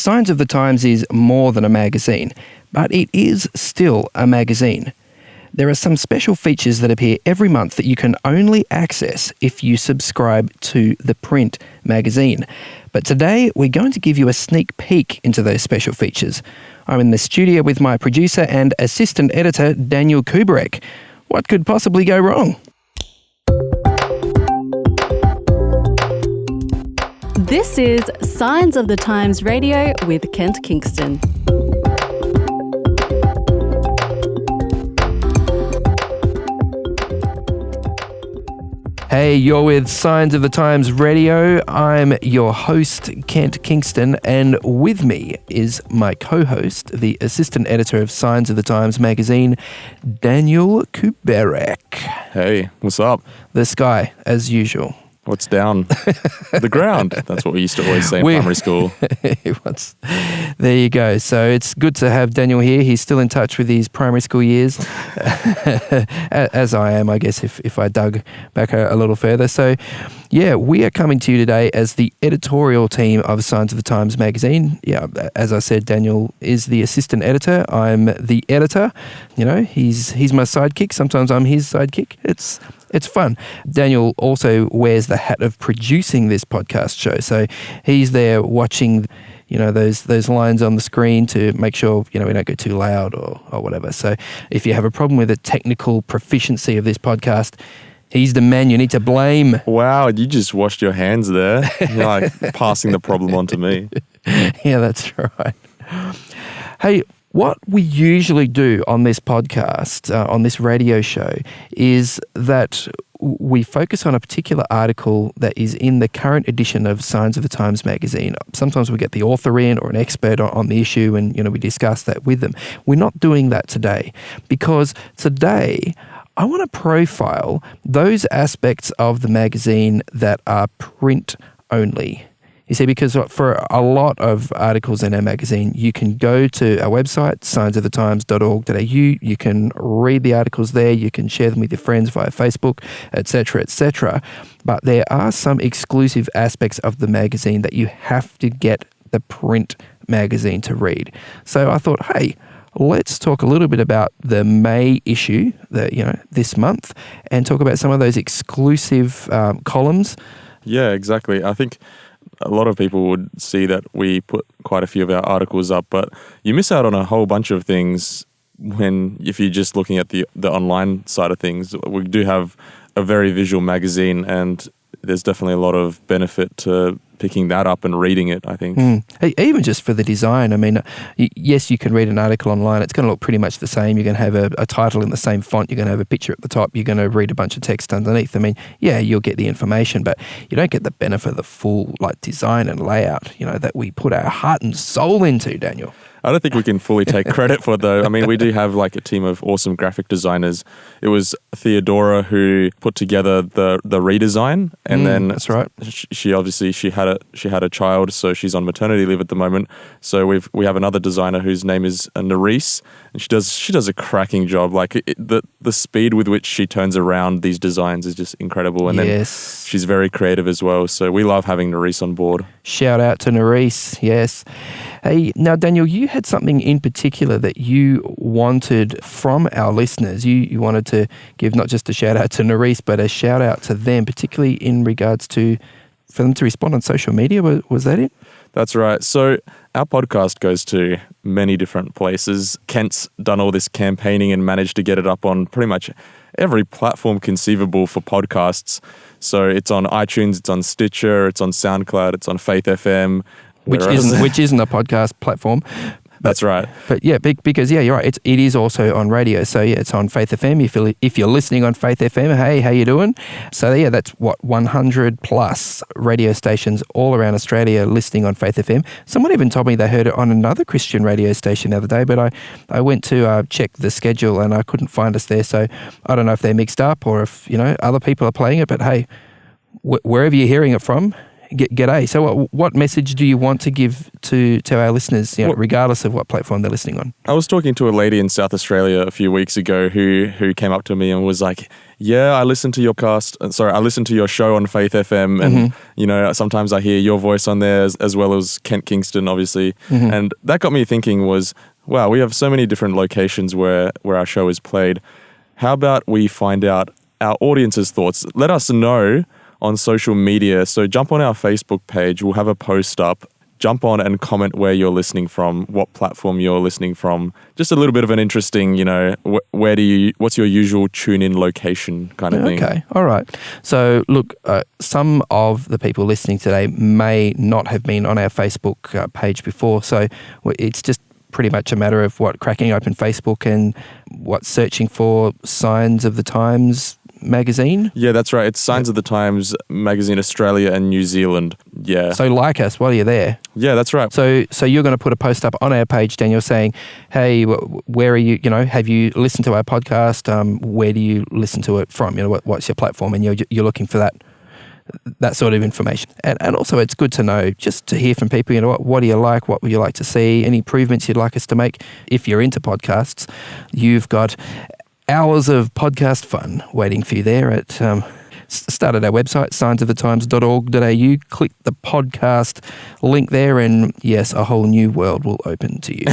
Signs of the Times is more than a magazine, but it is still a magazine. There are some special features that appear every month that you can only access if you subscribe to the print magazine. But today, we're going to give you a sneak peek into those special features. I'm in the studio with my producer and assistant editor, Daniel Kuberek. What could possibly go wrong? This is Signs of the Times Radio with Kent Kingston. Hey, you're with Signs of the Times Radio. I'm your host, Kent Kingston, and with me is my co-host, the assistant editor of Signs of the Times magazine, Daniel Kuberek. Hey, what's up? The sky, as usual. What's down? The ground. That's what we used to always say in primary school. There you go. So it's good to have Daniel here. He's still in touch with his primary school years, as I am, I guess, if I dug back a little further. So, yeah, we are coming to you today as the editorial team of Signs of the Times magazine. Yeah, as I said, Daniel is the assistant editor. I'm the editor. You know, he's my sidekick. Sometimes I'm his sidekick. It's fun. Daniel also wears the hat of producing this podcast show. So he's there watching, you know, those lines on the screen to make sure, you know, we don't go too loud or whatever. So if you have a problem with the technical proficiency of this podcast, he's the man you need to blame. Wow, you just washed your hands there. You're like passing the problem on to me. Yeah, that's right. Hey, what we usually do on this podcast, on this radio show, is that we focus on a particular article that is in the current edition of Signs of the Times magazine. Sometimes we get the author in or an expert on the issue and, you know, we discuss that with them. We're not doing that today because today I want to profile those aspects of the magazine that are print only. You see, because for a lot of articles in our magazine, you can go to our website, signsofthetimes.org.au. You can read the articles there. You can share them with your friends via Facebook, etc., etc. But there are some exclusive aspects of the magazine that you have to get the print magazine to read. So I thought, hey, let's talk a little bit about the May issue, this month, and talk about some of those exclusive columns. Yeah, exactly. I think a lot of people would see that we put quite a few of our articles up, but you miss out on a whole bunch of things if you're just looking at the online side of things. We do have a very visual magazine, and there's definitely a lot of benefit to picking that up and reading it, I think. Hey, even just for the design, I mean, yes, you can read an article online. It's going to look pretty much the same. You're going to have a title in the same font. You're going to have a picture at the top. You're going to read a bunch of text underneath. I mean, yeah, you'll get the information, but you don't get the benefit of the full design and layout, that we put our heart and soul into, Daniel. I don't think we can fully take credit for it, though. I mean, we do have a team of awesome graphic designers. It was Theodora who put together the redesign, and then that's right. She had a child, so she's on maternity leave at the moment. So we have another designer whose name is Nerisse, and she does a cracking job. The speed with which she turns around these designs is just incredible, and then she's very creative as well. So we love having Nerisse on board. Shout out to Nerisse, yes. Hey, now Daniel, you had something in particular that you wanted from our listeners. You wanted to give not just a shout out to Nerisse, but a shout out to them, particularly in regards to for them to respond on social media. Was that it? That's right. So our podcast goes to many different places. Kent's done all this campaigning and managed to get it up on pretty much every platform conceivable for podcasts. So it's on iTunes, it's on Stitcher, it's on SoundCloud, it's on Faith FM. Which isn't a podcast platform. That's right. But yeah, because you're right. It is also on radio. So yeah, it's on Faith FM. If you're listening on Faith FM, hey, how you doing? So yeah, that's 100 plus radio stations all around Australia listening on Faith FM. Someone even told me they heard it on another Christian radio station the other day, but I went to check the schedule and I couldn't find us there. So I don't know if they're mixed up or if other people are playing it. But hey, wherever you're hearing it from, G'day. So what message do you want to give to our listeners, regardless of what platform they're listening on? I was talking to a lady in South Australia a few weeks ago who came up to me and was like, yeah, I listen to your I listen to your show on Faith FM, and sometimes I hear your voice on there as well as Kent Kingston, obviously. And that got me thinking was, wow, we have so many different locations where our show is played. How about we find out our audience's thoughts? Let us know on social media. So jump on our Facebook page. We'll have a post up. Jump on and comment where you're listening from, what platform you're listening from. Just a little bit of an interesting, what's your usual tune-in location kind of thing. Okay, all right. So look, some of the people listening today may not have been on our Facebook page before, so it's just pretty much a matter of cracking open Facebook and searching for Signs of the Times magazine. Yeah, that's right. It's Signs of the Times magazine, Australia and New Zealand. Yeah. So like us while you're there. Yeah, that's right. So you're going to put a post up on our page, Daniel, saying, hey, where are you, have you listened to our podcast? Where do you listen to it from? What's your platform? And you're looking for that sort of information. And also it's good to know, just to hear from people, what do you like? What would you like to see? Any improvements you'd like us to make? If you're into podcasts, you've got hours of podcast fun waiting for you there at start at our website, signsofthetimes.org.au. Click the podcast link there, and yes, a whole new world will open to you.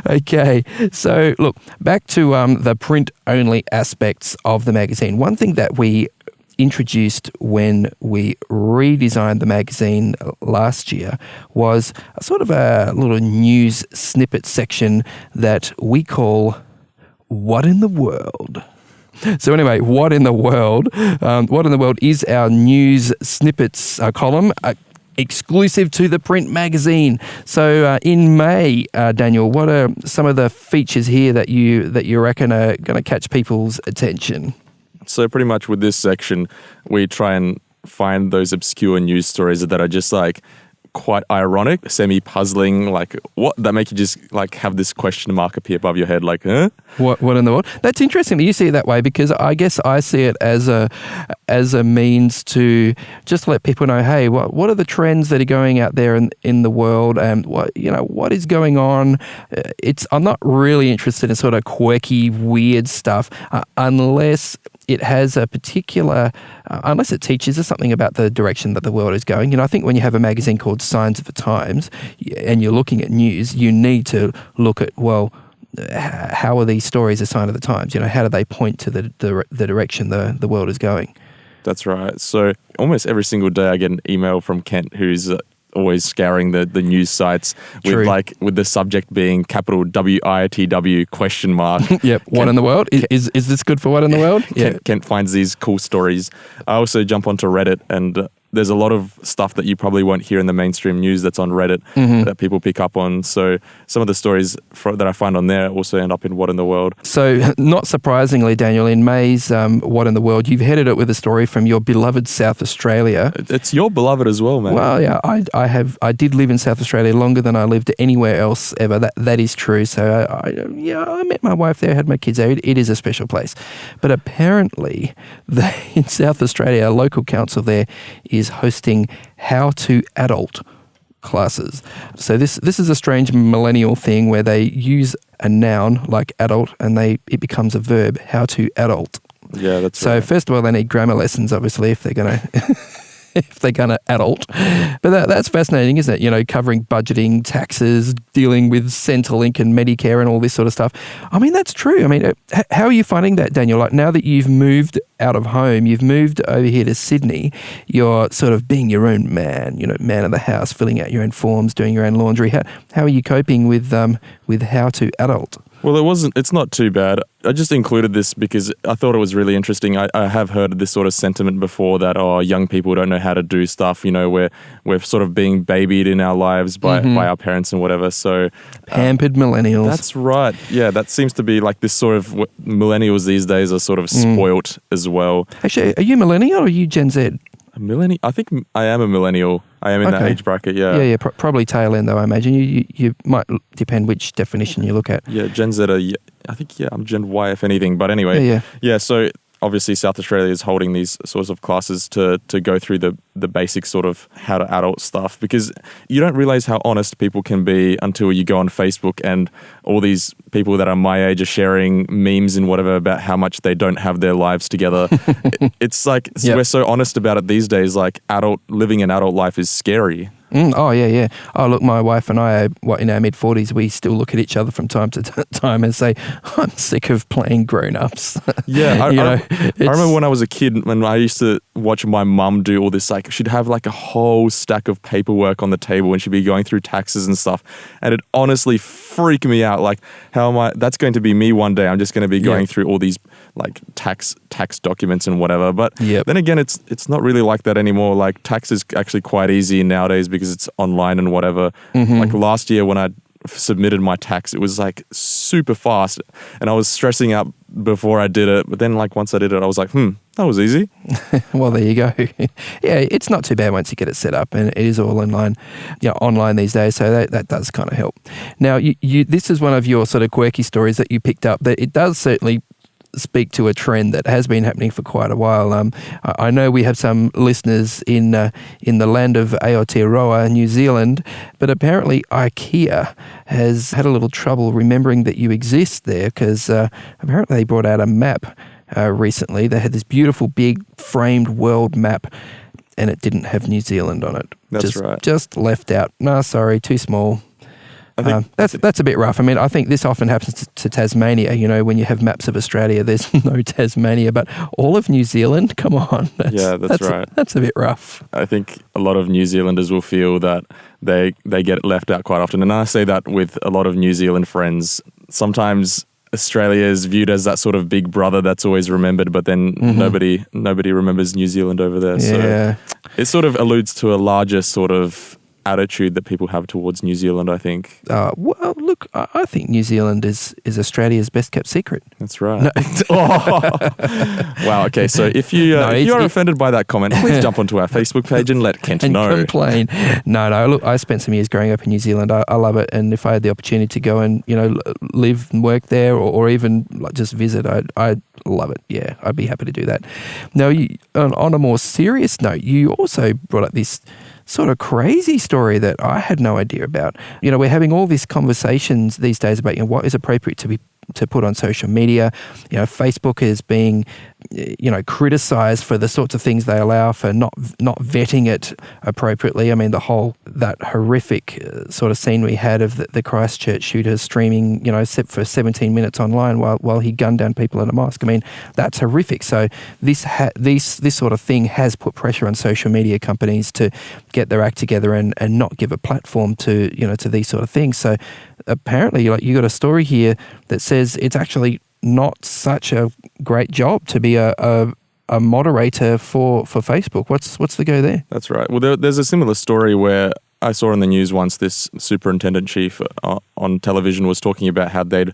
Okay, so look, back to the print-only aspects of the magazine. One thing that we introduced when we redesigned the magazine last year was a sort of a little news snippet section that we call What in the World? So anyway, What in the World? What in the World is our news snippets column, exclusive to the print magazine. So in May, Daniel, what are some of the features here that you reckon are going to catch people's attention? So pretty much with this section, we try and find those obscure news stories that are just like quite ironic, semi-puzzling, like what that make you just like have this question mark appear above your head, like, huh? What in the world? That's interesting that you see it that way, because I guess I see it as a means to just let people know, hey, what are the trends that are going out there in the world, and what is going on? I'm not really interested in sort of quirky, weird stuff unless it has a particular, unless it teaches us something about the direction that the world is going. I think when you have a magazine called Signs of the Times and you're looking at news, you need to look at, well, how are these stories a sign of the times? How do they point to the direction the world is going? That's right. So almost every single day I get an email from Kent, who's always scouring the news sites with the subject being capital WITW question mark. Yep. What in the world? Is this good for what in the world? Yeah. Kent finds these cool stories. I also jump onto Reddit, and there's a lot of stuff that you probably won't hear in the mainstream news that's on Reddit that people pick up on. So some of the stories that I find on there also end up in What in the World. So not surprisingly, Daniel, in May's What in the World, you've headed it with a story from your beloved South Australia. It's your beloved as well, man. Well, yeah, I did live in South Australia longer than I lived anywhere else ever. That is true. So I met my wife there, had my kids there. It is a special place. But apparently, in South Australia, a local council there is hosting how to adult classes. So this is a strange millennial thing where they use a noun like adult and it becomes a verb, how to adult. Yeah, that's so right. So first of all, they need grammar lessons, obviously, if they're going to adult. But that's fascinating, isn't it? Covering budgeting, taxes, dealing with Centrelink and Medicare and all this sort of stuff. I mean, that's true. I mean, how are you finding that, Daniel? Like, now that you've moved out of home, you've moved over here to Sydney, you're sort of being your own man, man of the house, filling out your own forms, doing your own laundry. How are you coping with how to adult? Well, it's not too bad. I just included this because I thought it was really interesting. I have heard this sort of sentiment before that, young people don't know how to do stuff, we're sort of being babied in our lives by our parents and whatever. So pampered millennials. That's right. Yeah, that seems to be like this sort of millennials these days are sort of spoilt as well. Actually, are you millennial or are you Gen Z? A millennial? I think I am a millennial. I am in that age bracket, yeah. Yeah, probably tail end though, I imagine. You might depend which definition you look at. Yeah, Gen Z, I'm Gen Y if anything. But anyway, yeah. So obviously South Australia is holding these sorts of classes to go through the basic sort of how to adult stuff, because you don't realize how honest people can be until you go on Facebook and all these people that are my age are sharing memes and whatever about how much they don't have their lives together. It's like we're so honest about it these days. Like living an adult life is scary. Oh, yeah. Oh, look, my wife and I are in our mid-40s. We still look at each other from time to time and say, I'm sick of playing grown-ups. Yeah, I remember when I was a kid, when I used to watch my mum do all this, like she'd have like a whole stack of paperwork on the table and she'd be going through taxes and stuff. And it honestly freaked me out. Like, that's going to be me one day. I'm just going to be going through all these like tax documents and whatever. But then again, it's not really like that anymore. Like tax is actually quite easy nowadays because it's online and whatever. Like last year when I submitted my tax, it was like super fast and I was stressing out before I did it. But then like once I did it, I was like, that was easy. Well, there you go. Yeah, it's not too bad once you get it set up, and it is all online these days. So that does kind of help. Now, this is one of your sort of quirky stories that you picked up, that it does certainly speak to a trend that has been happening for quite a while. I know we have some listeners in the land of Aotearoa, New Zealand, but apparently IKEA has had a little trouble remembering that you exist there, because apparently they brought out a map recently. They had this beautiful big framed world map, and it didn't have New Zealand on it. That's right. Just left out. No, sorry, too small. I think that's a bit rough. I mean, I think this often happens to Tasmania. You know, when you have maps of Australia, there's no Tasmania, but all of New Zealand, come on. That's right. That's a bit rough. I think a lot of New Zealanders will feel that they get left out quite often. And I say that with a lot of New Zealand friends. Sometimes Australia is viewed as that sort of big brother that's always remembered, but then nobody remembers New Zealand over there. Yeah. So it sort of alludes to a larger sort of attitude that people have towards New Zealand, I think. Well, look, I think New Zealand is Australia's best kept secret. That's right. No. Wow. Okay. So if you are offended by that comment, please jump onto our Facebook page and let Kent know. Complain. No. Look, I spent some years growing up in New Zealand. I love it, and if I had the opportunity to go and live and work there, or even just visit, I'd love it. Yeah, I'd be happy to do that. Now, on a more serious note, you also brought up this sort of crazy story that I had no idea about. We're having all these conversations these days about what is appropriate to put on social media. Facebook is being criticized for the sorts of things they allow, for not vetting it appropriately. I mean, that horrific sort of scene we had of the Christchurch shooter streaming, for 17 minutes online while he gunned down people in a mosque. I mean, that's horrific. So this sort of thing has put pressure on social media companies to get their act together and not give a platform to these sort of things. So apparently, you got a story here that says it's actually not such a great job to be a moderator for Facebook. What's the go there? That's right. Well, there's a similar story where I saw in the news once this superintendent chief on television was talking about how they'd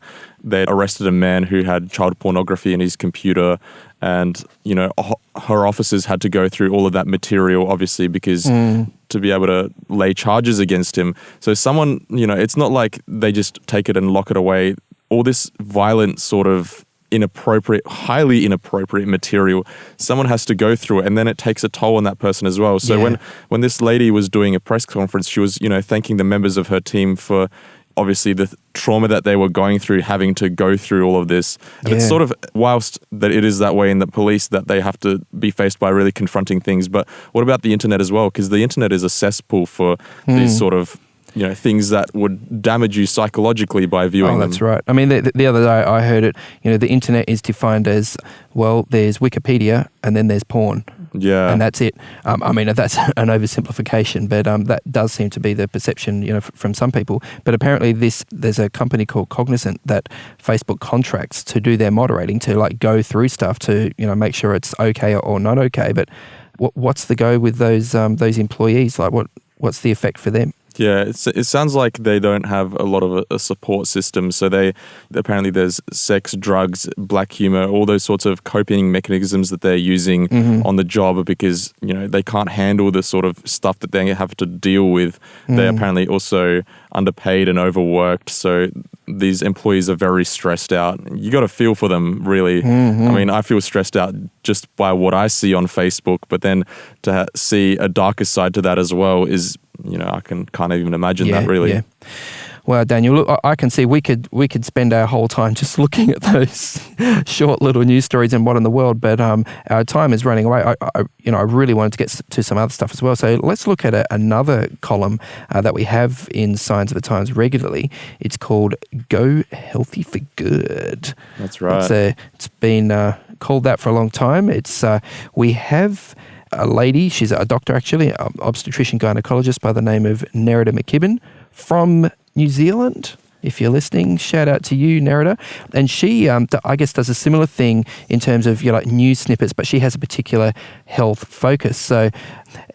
arrested a man who had child pornography in his computer, and her officers had to go through all of that material, obviously, because to be able to lay charges against him. So someone, it's not like they just take it and lock it away. All this violent sort of highly inappropriate material, someone has to go through it, and then it takes a toll on that person as well. So when this lady was doing a press conference, she was, thanking the members of her team for obviously the trauma that they were going through, having to go through all of this. And it's sort of, whilst that it is that way in the police, that they have to be faced by really confronting things. But what about the internet as well? Because the internet is a cesspool for these sort of things that would damage you psychologically by viewing them. Oh, that's right. I mean, the other day I heard it, the internet is defined as, well, there's Wikipedia and then there's porn. Yeah. And that's it. I mean, that's an oversimplification, but that does seem to be the perception, from some people. But apparently there's a company called Cognizant that Facebook contracts to do their moderating, to go through stuff to, make sure it's okay or not okay. But what's the go with those employees? What's the effect for them? Yeah, it sounds like they don't have a lot of a support system. So apparently there's sex, drugs, black humor, all those sorts of coping mechanisms that they're using on the job, because they can't handle the sort of stuff that they have to deal with. They're apparently also underpaid and overworked. So these employees are very stressed out. You got to feel for them, really. I mean, I feel stressed out just by what I see on Facebook, but then to see a darker side to that as well is, I can't even imagine that, really. Yeah. Well, Daniel, look, I can see we could spend our whole time just looking at those short little news stories and what in the world, but our time is running away. I really wanted to get to some other stuff as well. So let's look at another column that we have in Signs of the Times regularly. It's called Go Healthy for Good. That's right. It's been called that for a long time. We have a lady, she's a doctor actually, an obstetrician gynecologist by the name of Nerida McKibben from New Zealand. If you're listening, shout out to you, Nerida. And she, I guess, does a similar thing in terms of news snippets, but she has a particular health focus. So,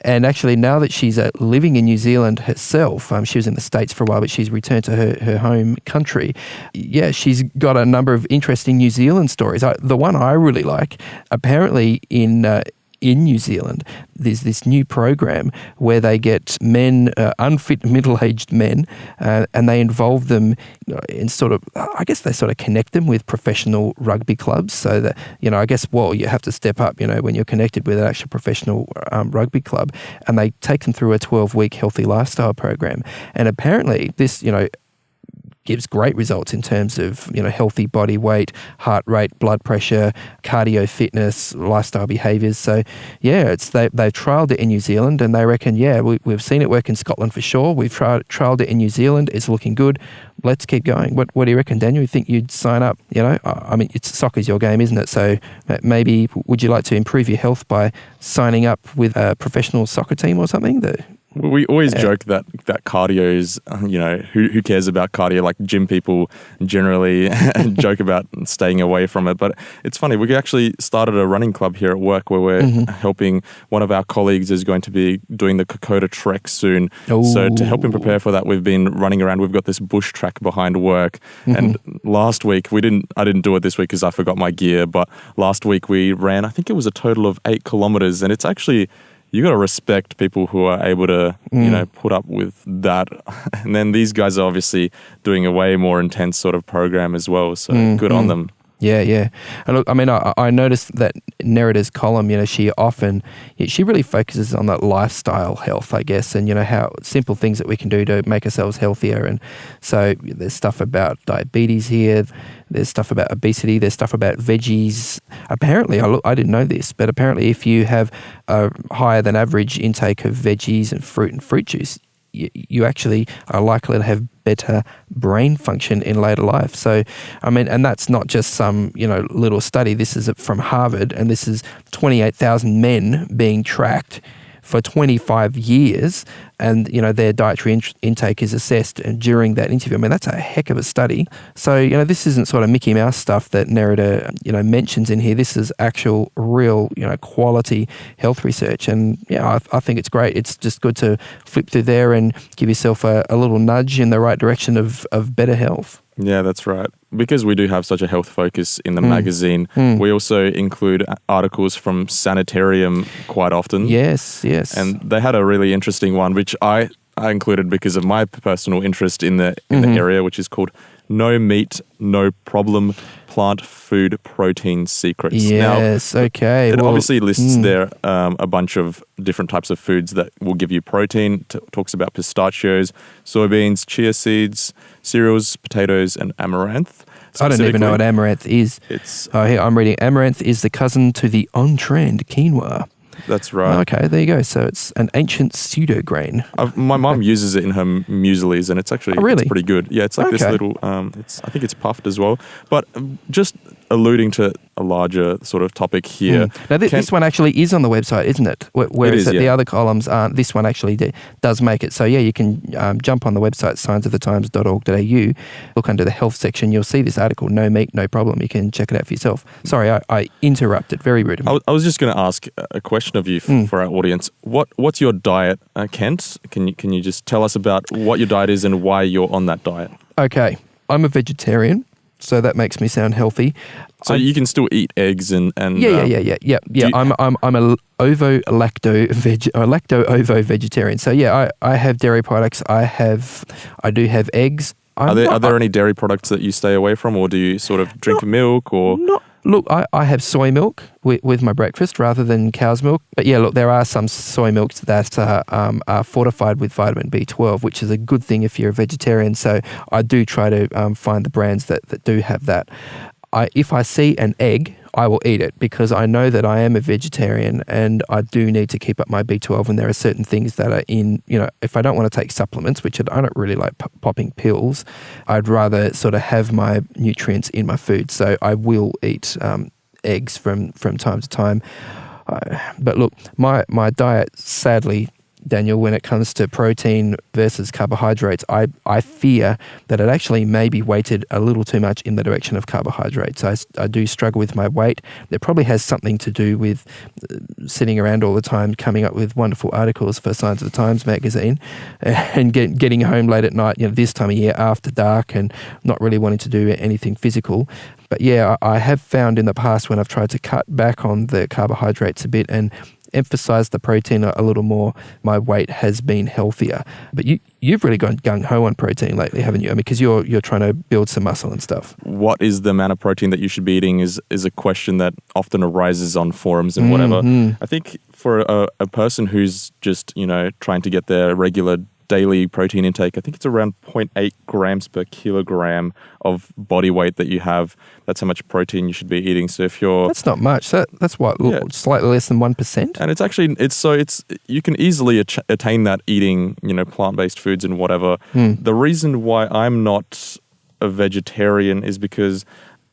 and actually now that she's living in New Zealand herself, she was in the States for a while, but she's returned to her home country. Yeah, she's got a number of interesting New Zealand stories. The one I really like, apparently in New Zealand, there's this new program where they get men, unfit middle-aged men, and they involve them in they sort of connect them with professional rugby clubs so that, I guess, you have to step up, when you're connected with an actual professional rugby club, and they take them through a 12-week healthy lifestyle program. And apparently this, gives great results in terms of, healthy body weight, heart rate, blood pressure, cardio fitness, lifestyle behaviours. So, yeah, they've trialled it in New Zealand and they reckon, we've seen it work in Scotland for sure. We've trialled it in New Zealand. It's looking good. Let's keep going. What do you reckon, Daniel? You think you'd sign up? I mean, soccer's your game, isn't it? So maybe would you like to improve your health by signing up with a professional soccer team or something? We always joke that cardio is, who cares about cardio? Like gym people generally joke about staying away from it. But it's funny, we actually started a running club here at work where we're helping one of our colleagues is going to be doing the Kokoda Trek soon. Ooh. So to help him prepare for that, we've been running around. We've got this bush track behind work. And last week, I didn't do it this week because I forgot my gear. But last week we ran, I think it was a total of 8 kilometers. And it's actually... You got to respect people who are able to, put up with that. And then these guys are obviously doing a way more intense sort of program as well. So good on them. Yeah. And look, I mean, I noticed that Nerida's column, she really focuses on that lifestyle health, I guess, and, how simple things that we can do to make ourselves healthier. And so there's stuff about diabetes here. There's stuff about obesity. There's stuff about veggies. Apparently, I didn't know this, but apparently if you have a higher than average intake of veggies and fruit juice, you actually are likely to have better brain function in later life. So, I mean, and that's not just some, little study. This is from Harvard, and this is 28,000 men being tracked for 25 years, and their dietary intake is assessed and during that interview. I mean, that's a heck of a study. So, this isn't sort of Mickey Mouse stuff that Nerida, mentions in here. This is actual, real, quality health research. And yeah, I think it's great. It's just good to flip through there and give yourself a little nudge in the right direction of better health. Yeah, that's right. Because we do have such a health focus in the magazine, we also include articles from Sanitarium quite often. Yes. And they had a really interesting one, which I included because of my personal interest in the area, which is called No Meat, No Problem, Plant Food Protein Secrets. Yes, okay. It obviously lists there a bunch of different types of foods that will give you protein. Talks about pistachios, soybeans, chia seeds, cereals, potatoes, and amaranth. I don't even know what amaranth is. Here I'm reading. Amaranth is the cousin to the on-trend quinoa. That's right. Okay, there you go. So it's an ancient pseudo-grain. My mum uses it in her mueslis, and it's actually it's pretty good. Yeah, it's like this little, I think it's puffed as well. But just alluding to a larger sort of topic here. Now, this one actually is on the website, isn't it? Whereas the other columns aren't. This one actually does make it. So, yeah, you can jump on the website, signsofthetimes.org.au, look under the health section. You'll see this article, No Meat, No Problem. You can check it out for yourself. Sorry, I interrupted. Very rude of me. I was just going to ask a question of you for our audience. What's your diet, Kent? Can you just tell us about what your diet is and why you're on that diet? Okay. I'm a vegetarian. So that makes me sound healthy. So you can still eat eggs and yeah. I'm a lacto-ovo vegetarian. So yeah, I have dairy products. I do have eggs. Are there any dairy products that you stay away from, or do you sort of drink milk or? Look, I have soy milk with my breakfast rather than cow's milk. But yeah, look, there are some soy milks that are fortified with vitamin B12, which is a good thing if you're a vegetarian. So I do try to find the brands that do have that. If I see an egg, I will eat it because I know that I am a vegetarian and I do need to keep up my B12, and there are certain things that are in, if I don't want to take supplements, which I don't really like popping pills, I'd rather sort of have my nutrients in my food. So I will eat eggs from time to time. But look, my diet, sadly, Daniel, when it comes to protein versus carbohydrates, I fear that it actually may be weighted a little too much in the direction of carbohydrates. I do struggle with my weight. It probably has something to do with sitting around all the time coming up with wonderful articles for Signs of the Times magazine and getting home late at night, this time of year after dark, and not really wanting to do anything physical. But yeah, I have found in the past when I've tried to cut back on the carbohydrates a bit and emphasize the protein a little more, my weight has been healthier. But you've really gone gung-ho on protein lately, haven't you? I mean, because you're trying to build some muscle and stuff. What is the amount of protein that you should be eating is a question that often arises on forums and whatever. I think for a person who's just, trying to get their regular daily protein intake, I think it's around 0.8 grams per kilogram of body weight that you have. That's how much protein you should be eating. So if you're... That's not much. That's what, slightly less than 1%? And it's actually, you can easily attain that eating, plant-based foods and whatever. The reason why I'm not a vegetarian is because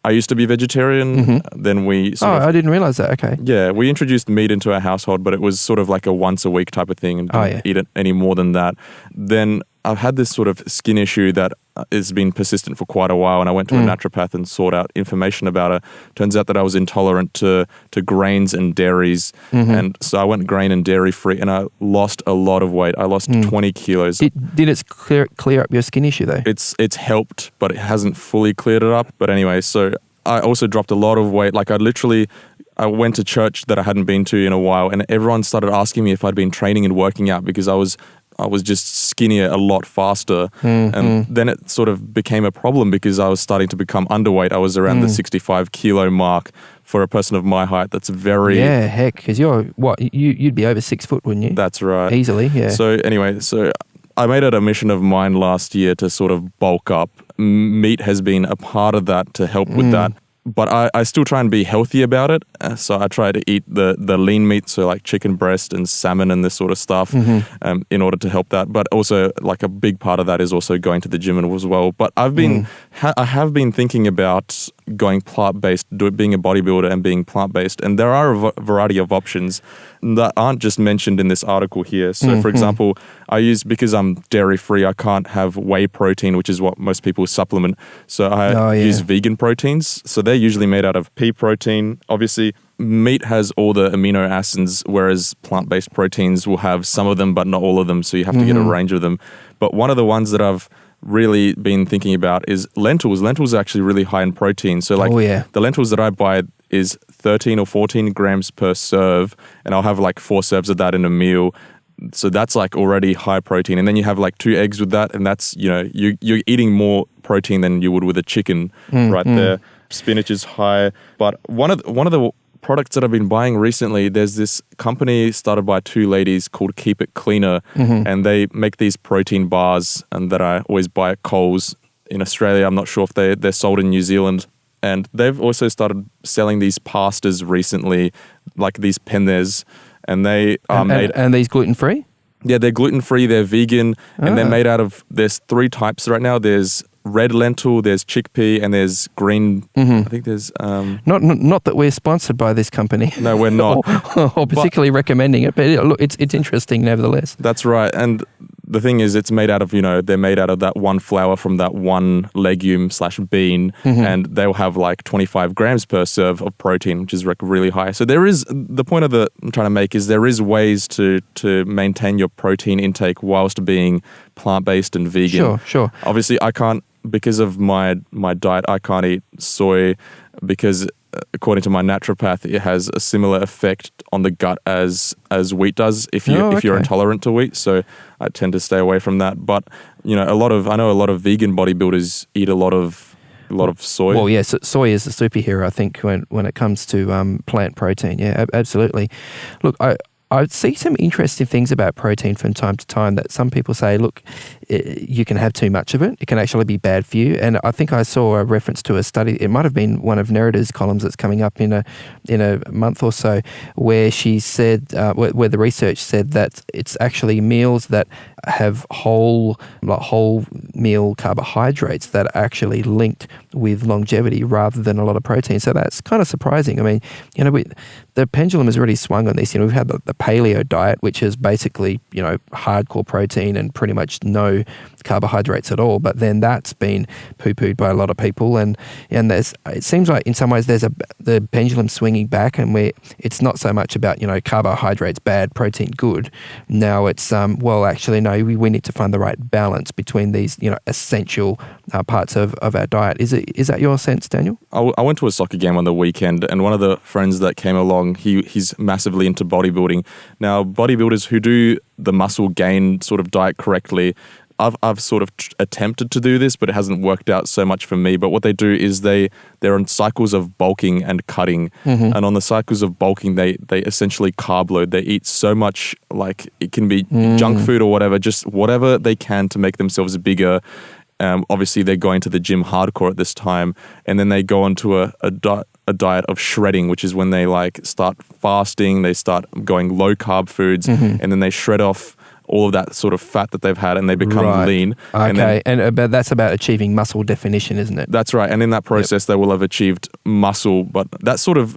I used to be vegetarian. Then we I didn't realize that. Okay. Yeah, we introduced meat into our household, but it was sort of like a once a week type of thing, and didn't eat it any more than that. Then I've had this sort of skin issue that has been persistent for quite a while, and I went to a naturopath and sought out information about it. Turns out that I was intolerant to grains and dairies, and so I went grain and dairy free, and I lost a lot of weight. I lost 20 kilos. Did it clear up your skin issue though? It's helped, but it hasn't fully cleared it up. But anyway, so I also dropped a lot of weight. Like I went to church that I hadn't been to in a while, and everyone started asking me if I'd been training and working out because I was just skinnier a lot faster. And then it sort of became a problem because I was starting to become underweight. I was around the 65 kilo mark for a person of my height. That's very... Yeah, heck, because you'd be over 6 foot, wouldn't you? That's right. Easily, yeah. So anyway, I made it a mission of mine last year to sort of bulk up. Meat has been a part of that to help with that. But I still try and be healthy about it. So I try to eat the lean meat, so like chicken breast and salmon and this sort of stuff in order to help that. But also like a big part of that is also going to the gym as well. But I have been thinking about going plant-based, being a bodybuilder and being plant-based. And there are a variety of options that aren't just mentioned in this article here. So for example, because I'm dairy-free, I can't have whey protein, which is what most people supplement. So I use vegan proteins. So they're usually made out of pea protein. Obviously, meat has all the amino acids, whereas plant-based proteins will have some of them, but not all of them. So you have to get a range of them. But one of the ones that I've really been thinking about is lentils. Lentils are actually really high in protein. So the lentils that I buy is 13 or 14 grams per serve, and I'll have like 4 serves of that in a meal. So that's like already high protein. And then you have like 2 eggs with that, and that's, you're eating more protein than you would with a chicken there. Spinach is high. But one of the products that I've been buying recently, there's this company started by 2 ladies called Keep It Cleaner, and they make these protein bars and that I always buy at Coles in Australia. I'm not sure if they're sold in New Zealand. And they've also started selling these pastas recently, like these pennes, and they are made... And these gluten-free? Yeah, they're gluten-free, they're vegan, and they're made out of... There's 3 types right now. There's red lentil, there's chickpea, and there's green... I think there's... Not that we're sponsored by this company. No, we're not. or particularly recommending it, but look, it's interesting nevertheless. That's right. And the thing is, it's made out of, they're made out of that one flour from that one legume/bean, and they'll have like 25 grams per serve of protein, which is really high. So there is, the point of I'm trying to make is there is ways to maintain your protein intake whilst being plant-based and vegan. Sure. Obviously, I can't, because of my diet, I can't eat soy because according to my naturopath, it has a similar effect on the gut as wheat does if you're intolerant to wheat. So I tend to stay away from that. But I know a lot of vegan bodybuilders eat a lot of soy. Well, yeah, soy is the superhero, I think, when it comes to plant protein. Yeah, absolutely. Look, I see some interesting things about protein from time to time that some people say, look, you can have too much of it. It can actually be bad for you. And I think I saw a reference to a study. It might have been one of Nerida's columns that's coming up in a month or so, where she said, where the research said that it's actually meals that have whole meal carbohydrates that are actually linked with longevity rather than a lot of protein. So that's kind of surprising. I mean, the pendulum has really swung on this. We've had the paleo diet, which is basically, hardcore protein and pretty much no carbohydrates at all. But then that's been poo-pooed by a lot of people, and it seems like in some ways there's the pendulum swinging back, and it's not so much about carbohydrates bad, protein good. Now it's actually no, we need to find the right balance between these essential parts of our diet. Is that your sense, Daniel? I went to a soccer game on the weekend, and one of the friends that came along, he's massively into bodybuilding. Now, bodybuilders who do the muscle gain sort of diet correctly, I've sort of attempted to do this, but it hasn't worked out so much for me. But what they do is they're on cycles of bulking and cutting. Mm-hmm. And on the cycles of bulking, they essentially carb load. They eat so much, like it can be junk food or whatever, just whatever they can to make themselves bigger. Obviously, they're going to the gym hardcore at this time. And then they go on to a diet of shredding, which is when they start fasting, they start going low carb foods, and then they shred off all of that sort of fat that they've had and they become lean. Okay, but that's about achieving muscle definition, isn't it? That's right. And in that process, they will have achieved muscle. But that sort of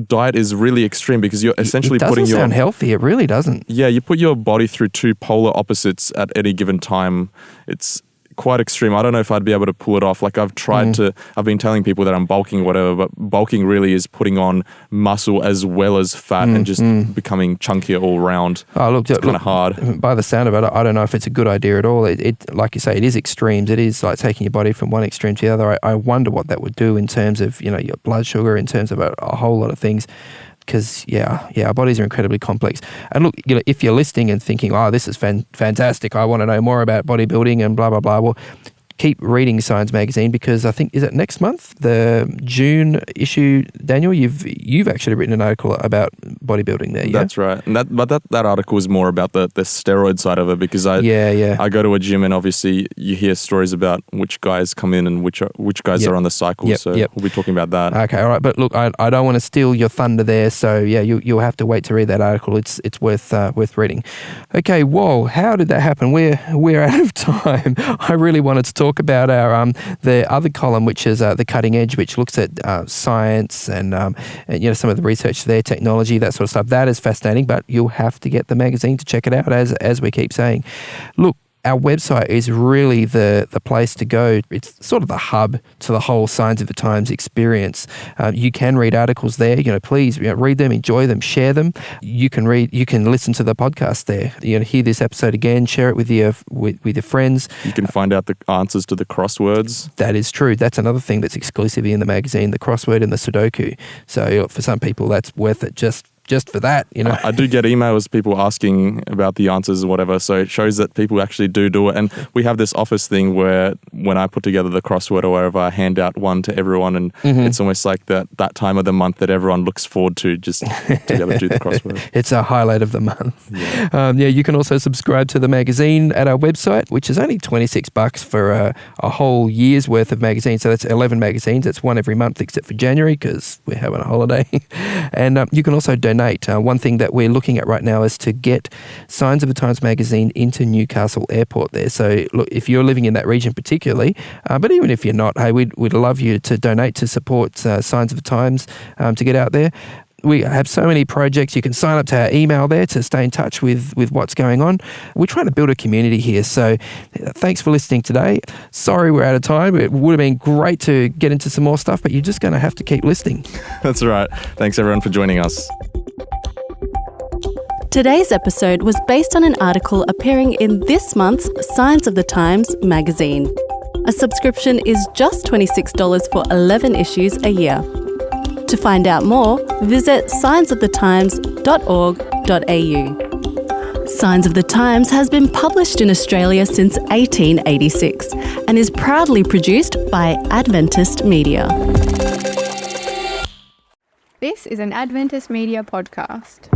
diet is really extreme because you're essentially putting your... It doesn't sound healthy. It really doesn't. Yeah, you put your body through two polar opposites at any given time. It's quite extreme. I don't know if I'd be able to pull it off. I've tried I've been telling people that I'm bulking or whatever, but bulking really is putting on muscle as well as fat and just becoming chunkier all round. Oh, look, it's kind of hard. By the sound of it, I don't know if it's a good idea at all. It like you say, it is extremes. It is like taking your body from one extreme to the other. I wonder what that would do in terms of, your blood sugar, in terms of a whole lot of things. Because, our bodies are incredibly complex. And look, if you're listening and thinking, oh, this is fantastic, I want to know more about bodybuilding and blah, blah, blah, well, keep reading Science Magazine, because I think, is it next month, the June issue, Daniel? You've actually written an article about bodybuilding there, yeah? That's right. And that article is more about the steroid side of it, because I go to a gym and obviously you hear stories about which guys come in and which guys are on the cycle. We'll be talking about that. Okay, all right. But look, I don't want to steal your thunder there, so you'll have to wait to read that article. It's worth reading. Okay, whoa, how did that happen? We're out of time. I really wanted to talk about our the other column, which is the Cutting Edge, which looks at science and some of the research there, technology, that sort of stuff. That is fascinating, but you'll have to get the magazine to check it out, as we keep saying. Look, our website is really the place to go. It's sort of the hub to the whole Signs of the Times experience. You can read articles there. Please read them, enjoy them, share them. You can listen to the podcast there. Hear this episode again, share it with your friends. You can find out the answers to the crosswords. That is true. That's another thing that's exclusively in the magazine, the crossword and the Sudoku. So for some people, that's worth it just for that, I do get emails, people asking about the answers or whatever, so it shows that people actually do it. And we have this office thing where when I put together the crossword or whatever, I hand out one to everyone, and it's almost like that time of the month that everyone looks forward to, just to be able to do the crossword. It's a highlight of the month. You can also subscribe to the magazine at our website, which is only $26 for a whole year's worth of magazines. So that's 11 magazines. That's one every month except for January, because we're having a holiday. And you can also donate. One thing that we're looking at right now is to get Signs of the Times magazine into Newcastle Airport there. So look, if you're living in that region particularly, but even if you're not, hey, we'd love you to donate to support Signs of the Times to get out there. We have so many projects. You can sign up to our email there to stay in touch with what's going on. We're trying to build a community here. So thanks for listening today. Sorry we're out of time. It would have been great to get into some more stuff, but you're just going to have to keep listening. That's right. Thanks everyone for joining us. Today's episode was based on an article appearing in this month's Signs of the Times magazine. A subscription is just $26 for 11 issues a year. To find out more, visit signsofthetimes.org.au. Signs of the Times has been published in Australia since 1886 and is proudly produced by Adventist Media. This is an Adventist Media podcast.